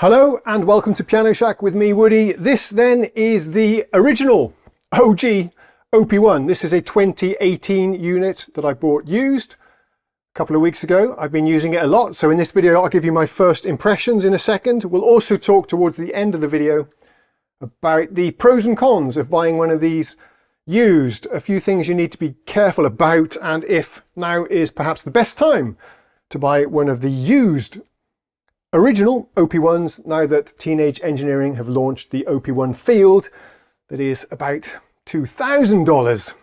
Hello and welcome to Piano Shack with me, Woody. This then is the original OG OP-1. This is a 2018 unit that I bought used a couple of weeks ago. I've been using it a lot, so in this video I'll give you my first impressions in a second. We'll also talk towards the end of the video about the pros and cons of buying one of these used, a few things you need to be careful about, and if now is perhaps the best time to buy one of the used original OP-1s now that Teenage Engineering have launched the OP-1 Field that is about $2,000.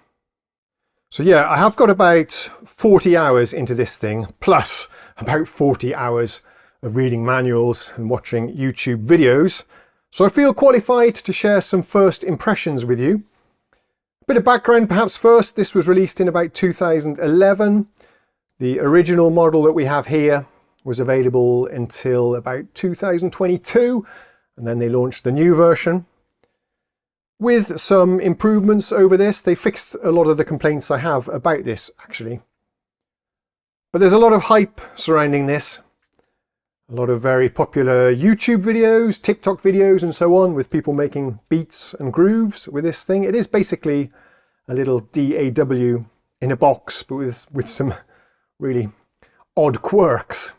So yeah, I have got about 40 hours into this thing, plus about 40 hours of reading manuals and watching YouTube videos. So I feel qualified to share some first impressions with you. A bit of background perhaps first. This was released in about 2011. The original model that we have here was available until about 2022, and then they launched the new version with some improvements over this. They fixed a lot of the complaints I have about this actually, but there's a lot of hype surrounding this, a lot of very popular YouTube videos, TikTok videos and so on, with people making beats and grooves with this thing. It is basically a little DAW in a box, but with some really odd quirks.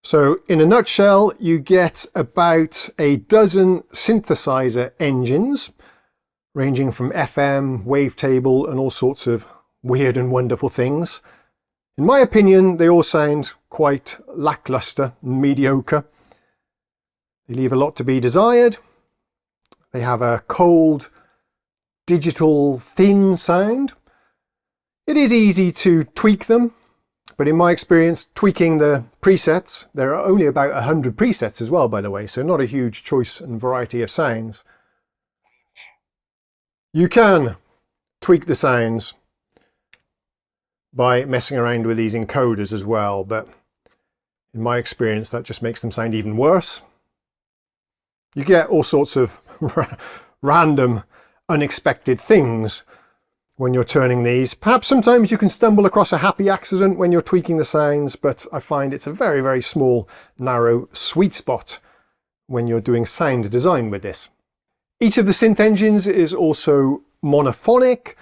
So in a nutshell, you get about a dozen synthesizer engines, ranging from FM, wavetable, and all sorts of weird and wonderful things. In my opinion, they all sound quite lackluster and mediocre. They leave a lot to be desired. They have a cold, digital, thin sound. It is easy to tweak them, but in my experience, tweaking the presets, there are only about 100 presets as well, by the way, so not a huge choice and variety of sounds. You can tweak the sounds by messing around with these encoders as well, but in my experience, that just makes them sound even worse. You get all sorts of random, unexpected things when you're turning these. Perhaps sometimes you can stumble across a happy accident when you're tweaking the sounds, but I find it's a very, very small, narrow sweet spot when you're doing sound design with this. Each of the synth engines is also monophonic.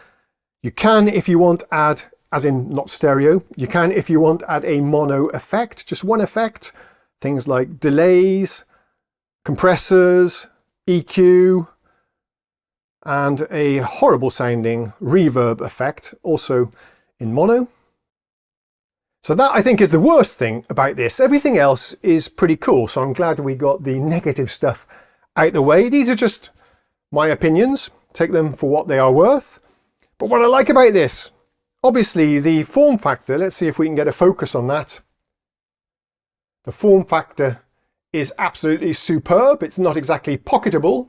You can, if you want, add, as in not stereo, you can, if you want, add a mono effect, just one effect. Things like delays, compressors, EQ, and a horrible sounding reverb effect, also in mono. So that, I think, is the worst thing about this. Everything else is pretty cool, so I'm glad we got the negative stuff out the way. These are just my opinions. Take them for what they are worth. But what I like about this, obviously the form factor, let's see if we can get a focus on that. The form factor is absolutely superb. It's not exactly pocketable,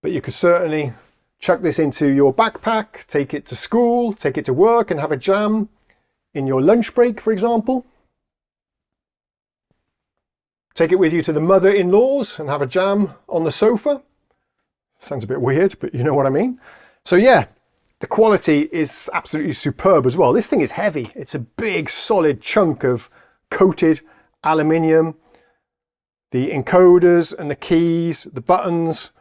but you could certainly chuck this into your backpack, take it to school, take it to work and have a jam in your lunch break, for example. Take it with you to the mother-in-law's and have a jam on the sofa. Sounds a bit weird, but you know what I mean. So yeah, the quality is absolutely superb as well. This thing is heavy. It's a big, solid chunk of coated aluminium. The encoders and the keys, the buttons,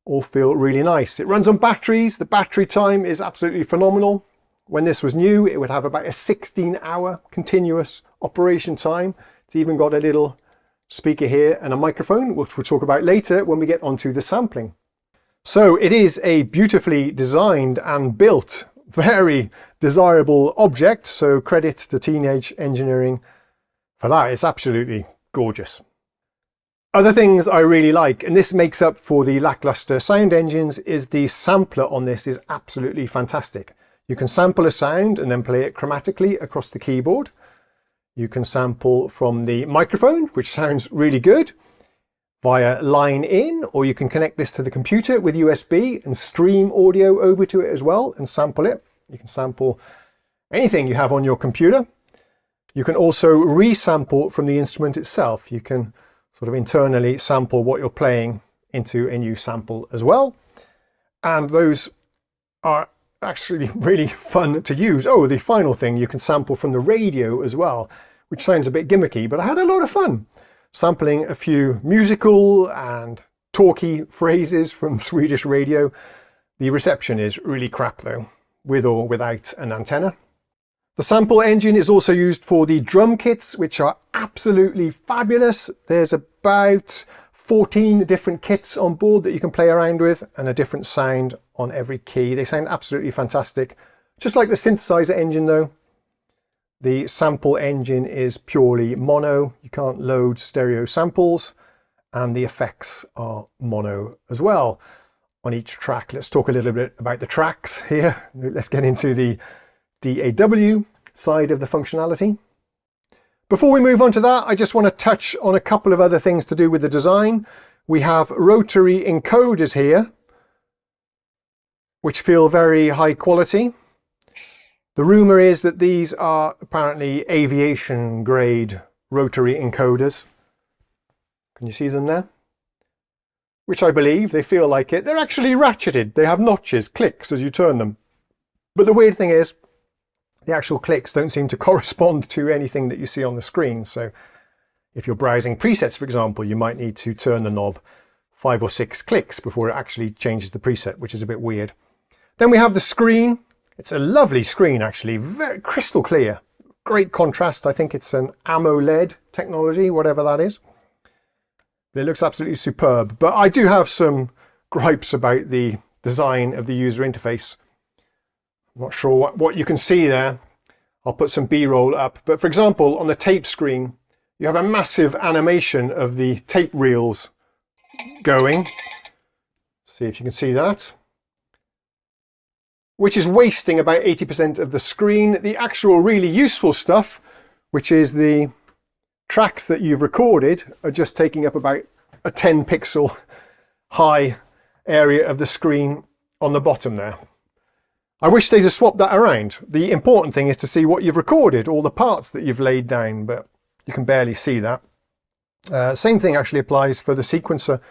all feel really nice. It runs on batteries. The battery time is absolutely phenomenal. When this was new, it would have about a 16-hour continuous operation time. It's even got a little speaker here and a microphone, which we'll talk about later when we get onto the sampling. So it is a beautifully designed and built, very desirable object. So credit to Teenage Engineering for that. It's absolutely gorgeous. Other things I really like, and this makes up for the lackluster sound engines, is the sampler on this is absolutely fantastic. You can sample a sound and then play it chromatically across the keyboard. You can sample from the microphone, which sounds really good, via line in, or you can connect this to the computer with USB and stream audio over to it as well and sample it. You can sample anything you have on your computer. You can also resample from the instrument itself. You can sort of internally sample what you're playing into a new sample as well. And those are actually really fun to use. Oh, the final thing, you can sample from the radio as well, which sounds a bit gimmicky, but I had a lot of fun. sampling a few musical and talky phrases from Swedish radio. The reception is really crap though, with or without an antenna. The sample engine is also used for the drum kits, which are absolutely fabulous. There's about 14 different kits on board that you can play around with, and a different sound on every key. They sound absolutely fantastic. Just like the synthesizer engine though, the sample engine is purely mono. You can't load stereo samples, and the effects are mono as well on each track. Let's talk a little bit about the tracks here. Let's get into the DAW side of the functionality. Before we move on to that, I just want to touch on a couple of other things to do with the design. We have rotary encoders here, which feel very high quality. The rumour is that these are apparently aviation grade rotary encoders. Can you see them there? Which I believe, they feel like it. They're actually ratcheted. They have notches, clicks as you turn them. But the weird thing is, the actual clicks don't seem to correspond to anything that you see on the screen. So if you're browsing presets, for example, you might need to turn the knob 5 or 6 clicks before it actually changes the preset, which is a bit weird. Then we have the screen. It's a lovely screen, actually, very crystal clear. Great contrast. I think it's an AMOLED technology, whatever that is. It looks absolutely superb. But I do have some gripes about the design of the user interface. I'm not sure what you can see there. I'll put some B-roll up. But for example, on the tape screen, you have a massive animation of the tape reels going. See if you can see that. Which is wasting about 80% of the screen. The actual really useful stuff, which is the tracks that you've recorded, are just taking up about a 10 pixel high area of the screen on the bottom there. I wish they'd have swapped that around. The important thing is to see what you've recorded, all the parts that you've laid down, but you can barely see that. Same thing actually applies for the sequencer.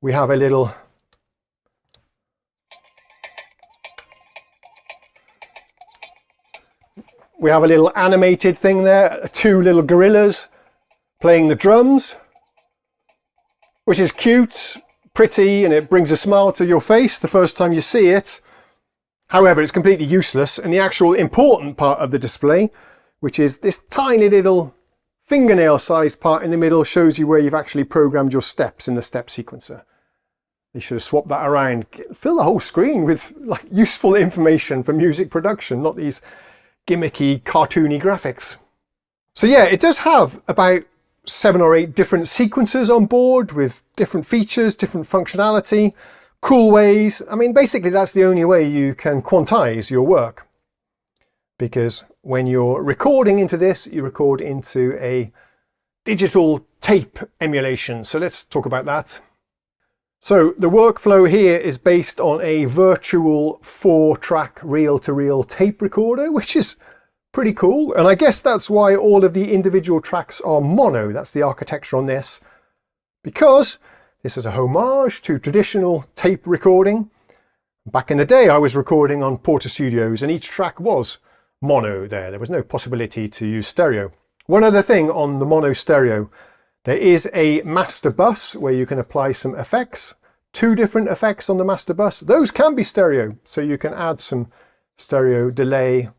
We have a little animated thing there, 2 little gorillas playing the drums, which is cute, pretty, and it brings a smile to your face the first time you see it. However, it's completely useless, and the actual important part of the display, which is this tiny little fingernail-sized part in the middle, shows you where you've actually programmed your steps in the step sequencer. They should have swapped that around. Fill the whole screen with like useful information for music production, not these gimmicky, cartoony graphics. So yeah, it does have about 7 or 8 different sequencers on board with different features, different functionality, cool ways. I mean, basically that's the only way you can quantize your work. Because when you're recording into this, you record into a digital tape emulation. So let's talk about that. So the workflow here is based on a virtual 4-track reel-to-reel tape recorder, which is pretty cool. And I guess that's why all of the individual tracks are mono. That's the architecture on this. Because this is a homage to traditional tape recording. Back in the day, I was recording on Porter Studios, and each track was mono there. There was no possibility to use stereo. One other thing on the mono stereo, there is a master bus where you can apply some effects. 2 different effects on the master bus. Those can be stereo, so you can add some stereo delay,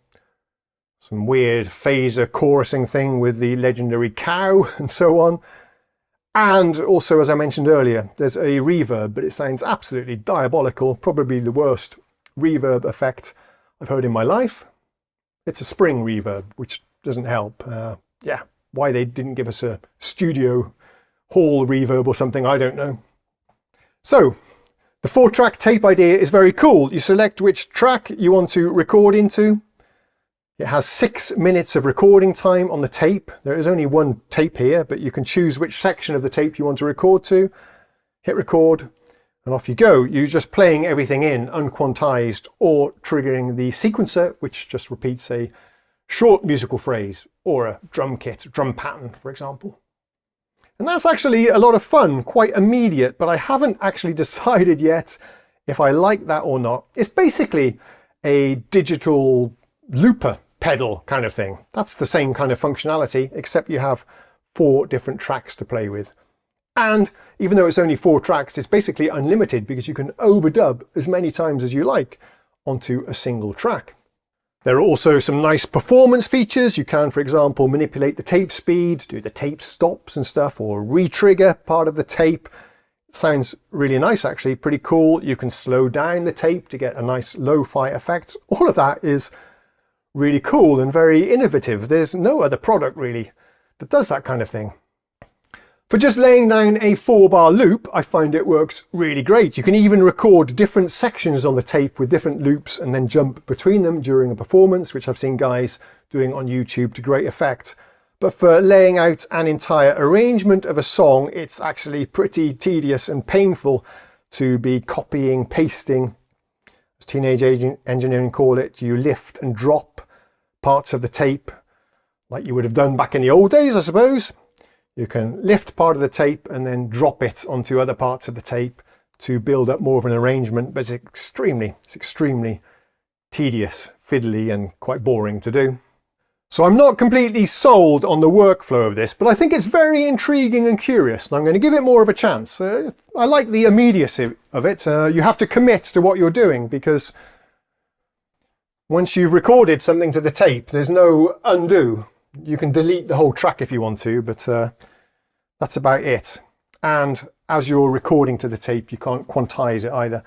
some weird phaser chorusing thing with the legendary cow and so on. And also, as I mentioned earlier, there's a reverb, but it sounds absolutely diabolical, probably the worst reverb effect I've heard in my life. It's a spring reverb, which doesn't help. Yeah, why they didn't give us a studio hall reverb or something, I don't know. So, the 4-track tape idea is very cool. You select which track you want to record into. It has 6 minutes of recording time on the tape. There is only one tape here, but you can choose which section of the tape you want to record to. Hit record, and off you go. You're just playing everything in, unquantized, or triggering the sequencer, which just repeats a short musical phrase, or a drum kit, drum pattern, for example. And that's actually a lot of fun, quite immediate, but I haven't actually decided yet if I like that or not. It's basically a digital looper pedal kind of thing. That's the same kind of functionality, except you have 4 different tracks to play with. And even though it's only 4 tracks, it's basically unlimited because you can overdub as many times as you like onto a single track. There are also some nice performance features. You can, for example, manipulate the tape speed, do the tape stops and stuff, or re-trigger part of the tape. It sounds really nice, actually, pretty cool. You can slow down the tape to get a nice lo-fi effect. All of that is really cool and very innovative. There's no other product really that does that kind of thing. For just laying down a 4-bar loop, I find it works really great. You can even record different sections on the tape with different loops and then jump between them during a performance, which I've seen guys doing on YouTube to great effect. But for laying out an entire arrangement of a song, it's actually pretty tedious and painful to be copying, pasting, as Teenage Engineering call it. You lift and drop parts of the tape like you would have done back in the old days, I suppose. You can lift part of the tape and then drop it onto other parts of the tape to build up more of an arrangement, but it's extremely tedious, fiddly, and quite boring to do. So I'm not completely sold on the workflow of this, but I think it's very intriguing and curious, and I'm going to give it more of a chance. I like the immediacy of it. You have to commit to what you're doing, because once you've recorded something to the tape, there's no undo. You can delete the whole track if you want to, but that's about it. And as you're recording to the tape, you can't quantize it either.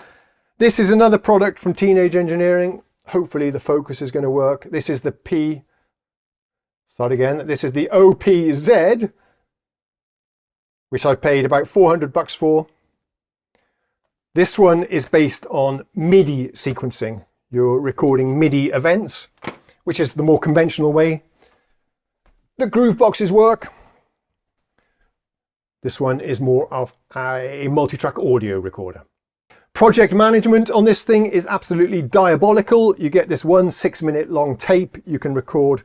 This is another product from Teenage Engineering. Hopefully the focus is going to work. This is the This is the OP-Z, which I paid about $400 for. This one is based on MIDI sequencing. You're recording MIDI events, which is the more conventional way the groove boxes work. This one is more of a multi-track audio recorder. Project management on this thing is absolutely diabolical. You get this one 6-minute long tape. You can record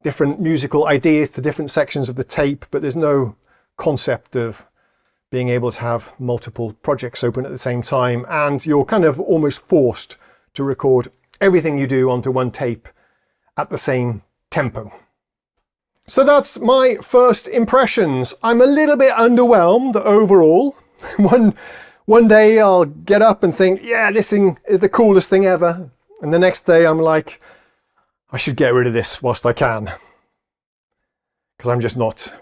different musical ideas to different sections of the tape, but there's no concept of being able to have multiple projects open at the same time, and you're kind of almost forced to record everything you do onto one tape at the same tempo. So that's my first impressions. I'm a little bit underwhelmed overall. One day I'll get up and think, yeah, this thing is the coolest thing ever. And the next day I'm like, I should get rid of this whilst I can, because I'm just not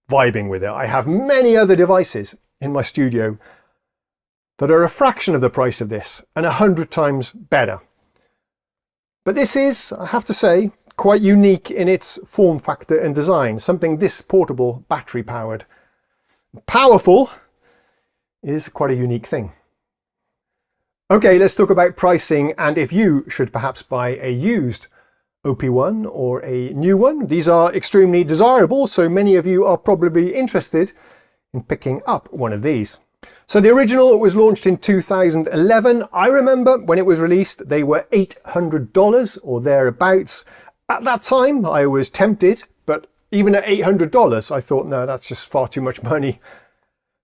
vibing with it. I have many other devices in my studio that are a fraction of the price of this and 100 times better. But this is, I have to say, quite unique in its form factor and design. Something this portable, battery powered, powerful is quite a unique thing. Okay, let's talk about pricing and if you should perhaps buy a used OP-1 or a new one. These are extremely desirable, so many of you are probably interested in picking up one of these. So the original was launched in 2011. I remember when it was released, they were $800 or thereabouts. At that time, I was tempted, but even at $800, I thought, no, that's just far too much money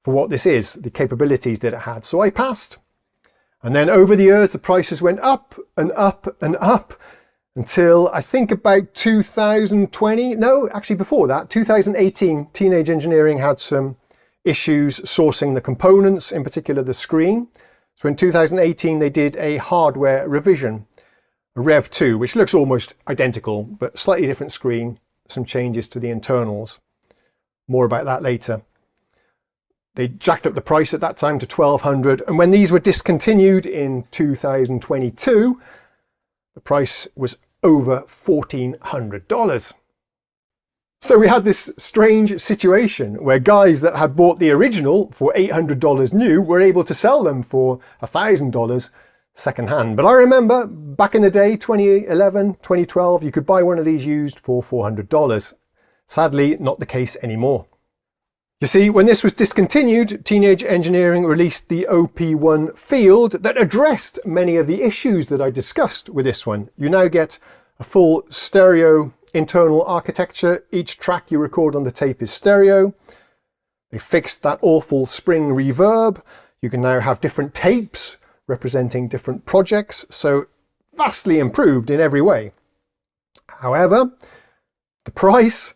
for what this is, the capabilities that it had. So I passed. And then over the years, the prices went up and up and up until I think about 2020. No, actually before that, 2018, Teenage Engineering had some issues sourcing the components, in particular the screen. So in 2018, they did a hardware revision, a Rev 2, which looks almost identical, but slightly different screen, some changes to the internals. More about that later. They jacked up the price at that time to $1,200, and when these were discontinued in 2022, the price was over $1,400. So we had this strange situation where guys that had bought the original for $800 new were able to sell them for $1,000 secondhand. But I remember back in the day, 2011, 2012, you could buy one of these used for $400. Sadly, not the case anymore. You see, when this was discontinued, Teenage Engineering released the OP-1 Field that addressed many of the issues that I discussed with this one. You now get a full stereo internal architecture. Each track you record on the tape is stereo. They fixed that awful spring reverb. You can now have different tapes representing different projects, so vastly improved in every way. However, the price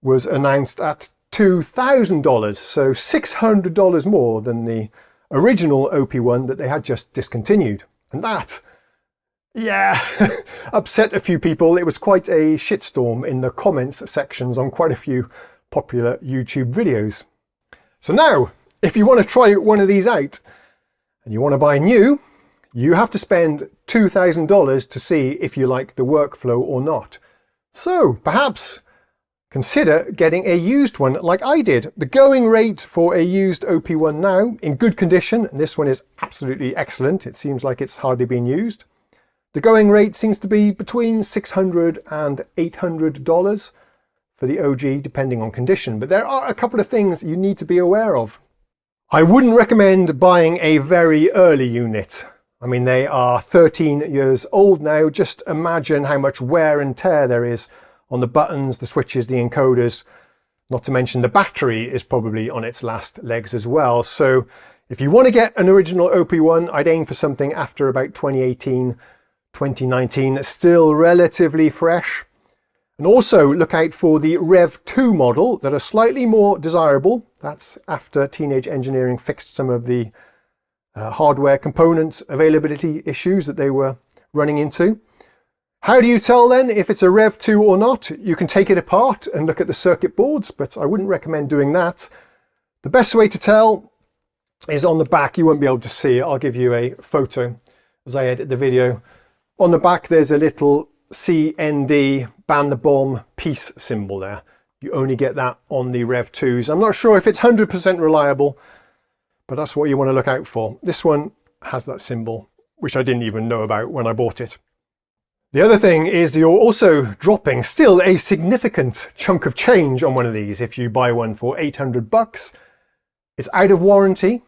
was announced at $2,000, so $600 more than the original OP-1 that they had just discontinued. And that, yeah, upset a few people. It was quite a shitstorm in the comments sections on quite a few popular YouTube videos. So now, if you want to try one of these out and you want to buy new, you have to spend $2,000 to see if you like the workflow or not. So perhaps consider getting a used one like I did. The going rate for a used OP-1 now, in good condition, and this one is absolutely excellent, it seems like it's hardly been used. The going rate seems to be between $600 and $800 for the OG, depending on condition. But there are a couple of things you need to be aware of. I wouldn't recommend buying a very early unit. I mean, they are 13 years old now. Just imagine how much wear and tear there is on the buttons, the switches, the encoders, not to mention the battery is probably on its last legs as well. So if you want to get an original OP-1, I'd aim for something after about 2018, 2019, that's still relatively fresh. And also look out for the Rev 2 model that are slightly more desirable. That's after Teenage Engineering fixed some of the hardware component availability issues that they were running into. How do you tell then if it's a Rev 2 or not? You can take it apart and look at the circuit boards, but I wouldn't recommend doing that. The best way to tell is on the back. You won't be able to see it. I'll give you a photo as I edit the video. On the back there's a little CND ban the bomb peace symbol there. You only get that on the Rev 2s. I'm not sure if it's 100% reliable, but that's what you want to look out for. This one has that symbol, which I didn't even know about when I bought it. The other thing is you're also dropping still a significant chunk of change on one of these. If you buy one for 800 bucks, it's out of warranty,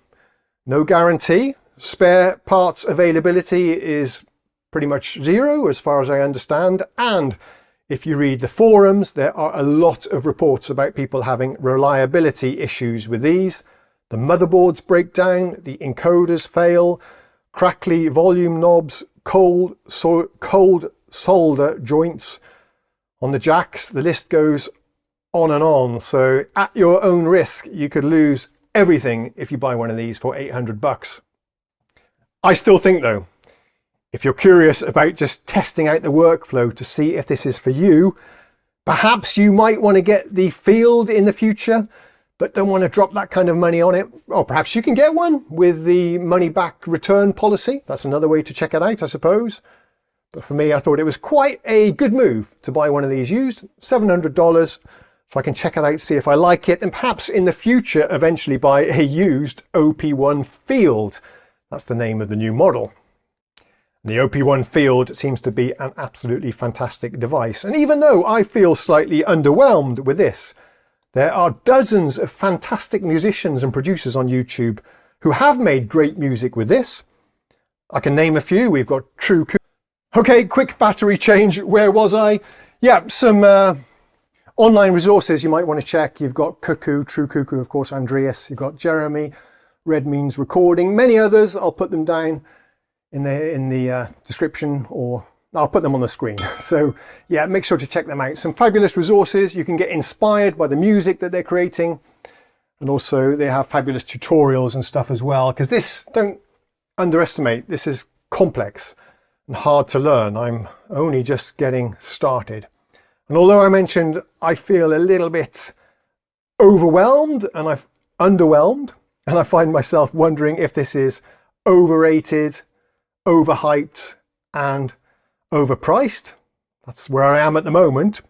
no guarantee. Spare parts availability is pretty much zero as far as I understand. And if you read the forums, there are a lot of reports about people having reliability issues with these. The motherboards break down, the encoders fail, crackly volume knobs, cold solder joints on the jacks. The list goes on and on. So at your own risk, you could lose everything if you buy one of these for 800 bucks. I still think though, if you're curious about just testing out the workflow to see if this is for you, perhaps you might want to get the Field in the future, but don't want to drop that kind of money on it. Or perhaps you can get one with the money back return policy. That's another way to check it out, I suppose. But for me, I thought it was quite a good move to buy one of these used, $700, so I can check it out, see if I like it, and perhaps in the future eventually buy a used OP-1 Field. That's the name of the new model. The OP-1 Field seems to be an absolutely fantastic device. And even though I feel slightly underwhelmed with this, there are dozens of fantastic musicians and producers on YouTube who have made great music with this. I can name a few. We've got True Cuckoo. Okay, quick battery change. Where was I? Yeah, some online resources you might want to check. You've got Cuckoo, True Cuckoo, of course, Andreas. You've got Jeremy, Red Means Recording, many others. I'll put them down in the description, or I'll put them on the screen. So yeah, make sure to check them out. Some fabulous resources. You can get inspired by the music that they're creating. And also they have fabulous tutorials and stuff as well, because this, don't underestimate, this is complex and hard to learn. I'm only just getting started. And although I mentioned I feel a little bit overwhelmed and I've underwhelmed, and I find myself wondering if this is overrated, overhyped and overpriced. That's where I am at the moment.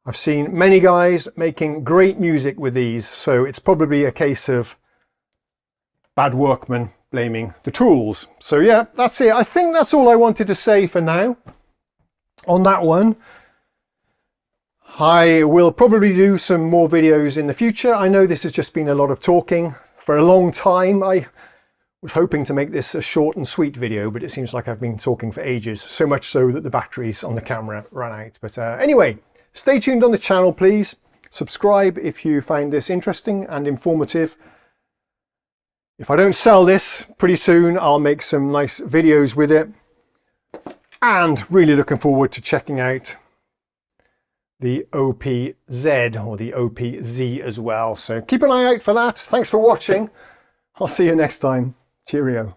I've seen many guys making great music with these, so it's probably a case of bad workmen blaming the tools. So yeah, that's it. I think that's all I wanted to say for now on that one. I will probably do some more videos in the future. I know this has just been a lot of talking for a long time. I was hoping to make this a short and sweet video, but it seems like I've been talking for ages, so much so that the batteries on the camera ran out. But anyway, stay tuned on the channel, please. Subscribe if you find this interesting and informative. If I don't sell this pretty soon, I'll make some nice videos with it. And really looking forward to checking out the OP-Z or the OP-Z as well. So keep an eye out for that. Thanks for watching. I'll see you next time. Cheerio.